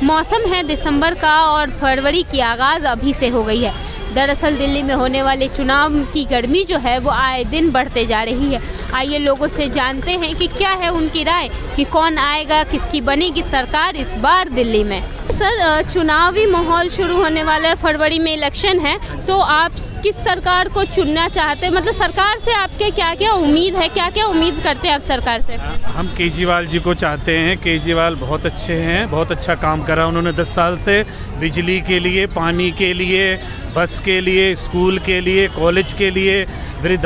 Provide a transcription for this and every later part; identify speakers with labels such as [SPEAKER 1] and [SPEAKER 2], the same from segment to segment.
[SPEAKER 1] मौसम है दिसंबर का और फरवरी की आगाज़ अभी से हो गई है। दरअसल दिल्ली में होने वाले चुनाव की गर्मी जो है वो आए दिन बढ़ते जा रही है। आइए लोगों से जानते हैं कि क्या है उनकी राय कि कौन आएगा, किसकी बनेगी सरकार इस बार दिल्ली में। सर, चुनावी माहौल शुरू होने वाला है, फरवरी में इलेक्शन है, तो आप किस सरकार को चुनना चाहते हैं? मतलब सरकार से आपके क्या क्या उम्मीद है, क्या क्या उम्मीद करते हैं आप सरकार से?
[SPEAKER 2] हम केजरीवाल जी को चाहते हैं। केजरीवाल बहुत अच्छे हैं, बहुत अच्छा काम करा उन्होंने 10 साल से। बिजली के लिए, पानी के लिए, बस के लिए, स्कूल के लिए, कॉलेज के लिए, वृद्ध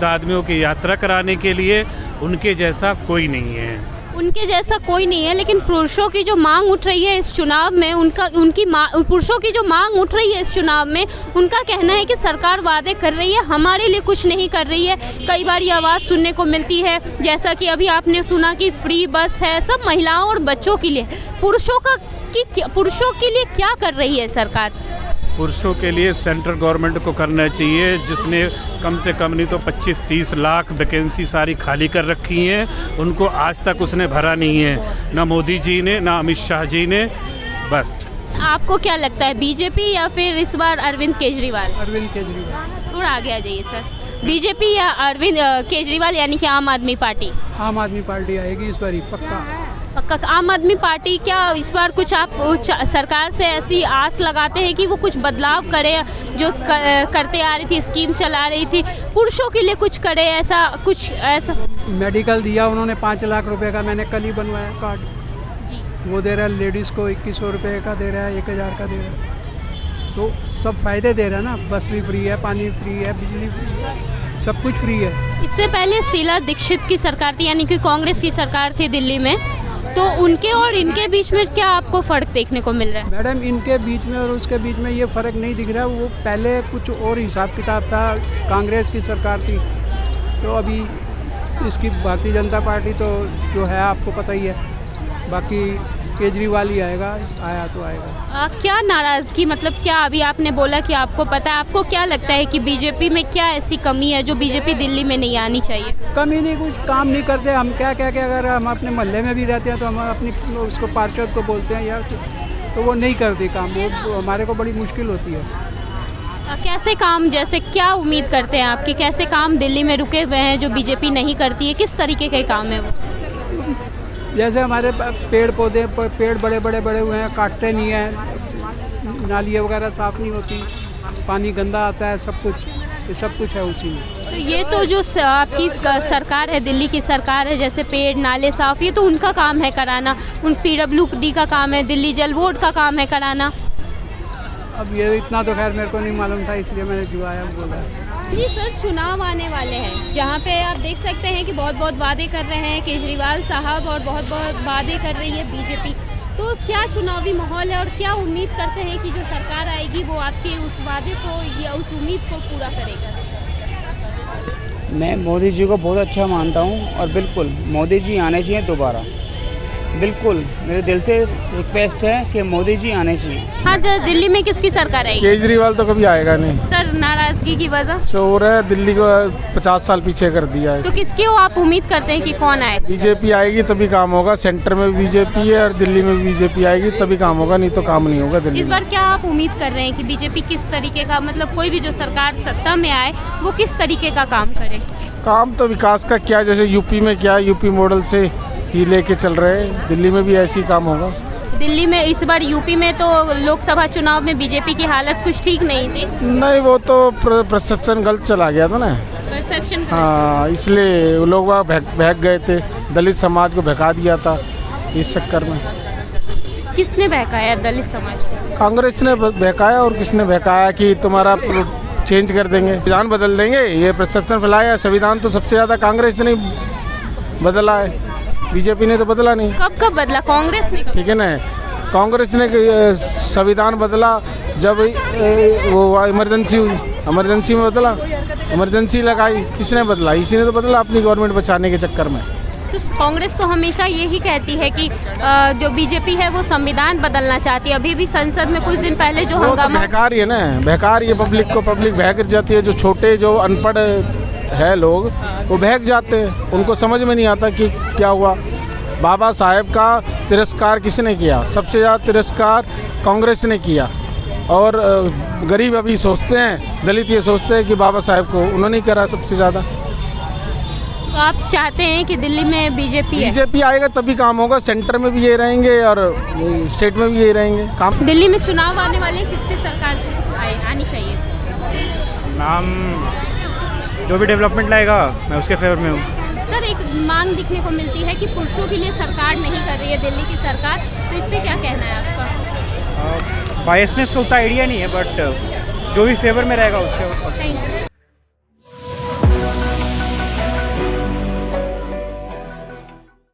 [SPEAKER 2] आदमियों की यात्रा कराने के लिए उनके जैसा कोई नहीं है।
[SPEAKER 1] उनके जैसा कोई नहीं है, लेकिन पुरुषों की जो मांग उठ रही है इस चुनाव में, पुरुषों की जो मांग उठ रही है इस चुनाव में, उनका कहना है कि सरकार वादे कर रही है, हमारे लिए कुछ नहीं कर रही है। कई बार ये आवाज़ सुनने को मिलती है, जैसा कि अभी आपने सुना कि फ्री बस है, सब महिलाओं और बच्चों के लिए। पुरुषों के लिए क्या कर रही है सरकार?
[SPEAKER 2] पुरुषों के लिए सेंट्रल गवर्नमेंट को करना चाहिए, जिसने कम से कम नहीं तो 25-30 लाख वैकेंसी सारी खाली कर रखी हैं, उनको आज तक उसने भरा नहीं है, ना मोदी जी ने, ना अमित शाह जी ने। बस
[SPEAKER 1] आपको क्या लगता है, बीजेपी या फिर इस बार अरविंद केजरीवाल?
[SPEAKER 3] अरविंद केजरीवाल।
[SPEAKER 1] थोड़ा आगे आ जाइए सर। बीजेपी या अरविंद केजरीवाल, यानी कि आम आदमी पार्टी?
[SPEAKER 3] आम आदमी पार्टी आएगी इस बार ही, पक्का।
[SPEAKER 1] आम आदमी पार्टी क्या इस बार कुछ आप सरकार से ऐसी आस लगाते हैं कि वो कुछ बदलाव करे, जो करते आ रही थी, स्कीम चला रही थी, पुरुषों के लिए कुछ करे, ऐसा?
[SPEAKER 3] मेडिकल दिया उन्होंने 5 लाख रुपए का, मैंने कल ही बनवाया कार्ड जी। वो दे रहा है लेडीज़ को 2100 रुपये का दे रहा है, 1000 का दे रहा है, तो सब फायदे दे रहा है ना। बस भी फ्री है, पानी फ्री है, बिजली फ्री है, सब कुछ फ्री है।
[SPEAKER 1] इससे पहले शीला दीक्षित की सरकार थी, यानी कि कांग्रेस की सरकार थी दिल्ली में, तो उनके और इनके बीच में क्या आपको फ़र्क देखने को मिल रहा है?
[SPEAKER 3] मैडम, इनके बीच में और उसके बीच में ये फ़र्क नहीं दिख रहा। वो पहले कुछ और हिसाब किताब था, कांग्रेस की सरकार थी, तो अभी इसकी भारतीय जनता पार्टी तो जो है आपको पता ही है। बाकी केजरीवाल ही आएगा, आया तो आएगा।
[SPEAKER 1] क्या नाराज़गी, मतलब क्या अभी आपने बोला कि आपको पता है, आपको क्या लगता है कि बीजेपी में क्या ऐसी कमी है जो बीजेपी दिल्ली में नहीं आनी चाहिए?
[SPEAKER 3] कमी नहीं, कुछ काम नहीं करते। हम क्या अगर हम अपने मोहल्ले में भी रहते हैं तो हम अपनी उसको पार्षद को बोलते हैं यार, तो वो नहीं करते काम, वो हमारे को बड़ी मुश्किल होती है।
[SPEAKER 1] कैसे काम, जैसे क्या उम्मीद करते हैं आपकी, कैसे काम दिल्ली में रुके हुए हैं जो बीजेपी नहीं करती है, किस तरीके के काम है वो?
[SPEAKER 3] जैसे हमारे पेड़ बड़े हुए हैं, काटते नहीं हैं, नालियाँ वगैरह साफ़ नहीं होती, पानी गंदा आता है, ये सब कुछ है उसी में।
[SPEAKER 1] तो ये तो जो आपकी सरकार है, दिल्ली की सरकार है, जैसे पेड़ नाले साफ़, ये तो उनका काम है कराना, उन PWD का काम है, दिल्ली जल बोर्ड का काम है कराना।
[SPEAKER 3] अब ये इतना तो खैर मेरे को नहीं मालूम था, इसलिए मैंने जो आया बोला।
[SPEAKER 1] जी सर, चुनाव आने वाले हैं, जहाँ पे आप देख सकते हैं कि बहुत वादे कर रहे हैं केजरीवाल साहब और बहुत वादे कर रही है बीजेपी। तो क्या चुनावी माहौल है और क्या उम्मीद करते हैं कि जो सरकार आएगी वो आपके उस वादे को या उस उम्मीद को पूरा करेगा?
[SPEAKER 4] मैं मोदी जी को बहुत अच्छा मानता हूँ और बिल्कुल मोदी जी आने चाहिए दोबारा। बिल्कुल मेरे दिल से रिक्वेस्ट है कि मोदी जी आने चाहिए।
[SPEAKER 1] हाँ, तो दिल्ली में किसकी सरकार आएगी?
[SPEAKER 5] केजरीवाल तो कभी आएगा नहीं
[SPEAKER 1] सर। नाराजगी की वजह?
[SPEAKER 5] शोर है, दिल्ली को 50 साल पीछे कर दिया है।
[SPEAKER 1] तो किसकी आप उम्मीद करते हैं कि कौन आए?
[SPEAKER 5] बीजेपी आएगी तभी काम होगा। सेंटर में बीजेपी है और दिल्ली में बीजेपी आएगी तभी काम होगा, नहीं तो काम नहीं होगा दिल्ली
[SPEAKER 1] इस बार क्या आप उम्मीद कर रहे हैं कि बीजेपी किस तरीके का, मतलब कोई भी जो सरकार सत्ता में आए वो किस तरीके का काम करे?
[SPEAKER 5] काम तो विकास का क्या, जैसे यूपी में क्या, यूपी मॉडल से ही लेके चल रहे हैं, दिल्ली में भी ऐसी काम होगा।
[SPEAKER 1] दिल्ली में इस बार, यूपी में तो लोकसभा चुनाव में बीजेपी की हालत कुछ ठीक नहीं थी।
[SPEAKER 5] नहीं, वो तो परसेप्शन गलत चला गया था ना,
[SPEAKER 1] परसेप्शन।
[SPEAKER 5] हाँ, इसलिए लोग बहक गए थे, दलित समाज को बहका दिया था इस चक्कर में।
[SPEAKER 1] किसने बहकाया दलित समाज?
[SPEAKER 5] कांग्रेस ने बहकाया। और किसने बहकाया कि तुम्हारा चेंज कर देंगे, संविधान बदल देंगे, ये परसेप्शन फैलाया। संविधान तो सबसे ज़्यादा कांग्रेस ने बदला है, बीजेपी ने तो बदला नहीं।
[SPEAKER 1] कब बदला? कांग्रेस ने।
[SPEAKER 5] ठीक है ना, कांग्रेस ने संविधान बदला जब वो इमरजेंसी हुई, इमरजेंसी में बदला, इमरजेंसी लगाई। किसने बदला? इसी ने तो बदला अपनी गवर्नमेंट बचाने के चक्कर में।
[SPEAKER 1] तो कांग्रेस तो हमेशा यही कहती है कि जो बीजेपी है वो संविधान बदलना चाहती है। अभी भी संसद में कुछ दिन पहले जो हंगामा,
[SPEAKER 5] बहकार ही है ना, बहकार ये पब्लिक को, पब्लिक बहक जाती है। जो छोटे जो अनपढ़ है लोग, वो बहक जाते हैं, उनको समझ में नहीं आता कि क्या हुआ। बाबा साहेब का तिरस्कार किसने किया? सबसे ज़्यादा तिरस्कार कांग्रेस ने किया। और गरीब अभी सोचते हैं, दलित ये सोचते हैं कि बाबा साहेब को उन्होंने ही करा सबसे ज़्यादा।
[SPEAKER 1] तो आप चाहते हैं कि दिल्ली में बीजेपी है?
[SPEAKER 5] बीजेपी आएगा तभी काम होगा। सेंटर में भी ये रहेंगे और स्टेट में भी ये रहेंगे काम।
[SPEAKER 1] दिल्ली में चुनाव आने वाले, किसकी सरकार आनी चाहिए?
[SPEAKER 6] नाम जो भी डेवलपमेंट लाएगा मैं उसके फेवर में हूँ।
[SPEAKER 1] सर, एक मांग दिखने को मिलती है कि पुरुषों के लिए सरकार नहीं कर रही है दिल्ली की सरकार, तो इस पर क्या कहना है आपका?
[SPEAKER 6] बायसनेस का उतना आइडिया नहीं है, बट जो भी फेवर में रहेगा उसके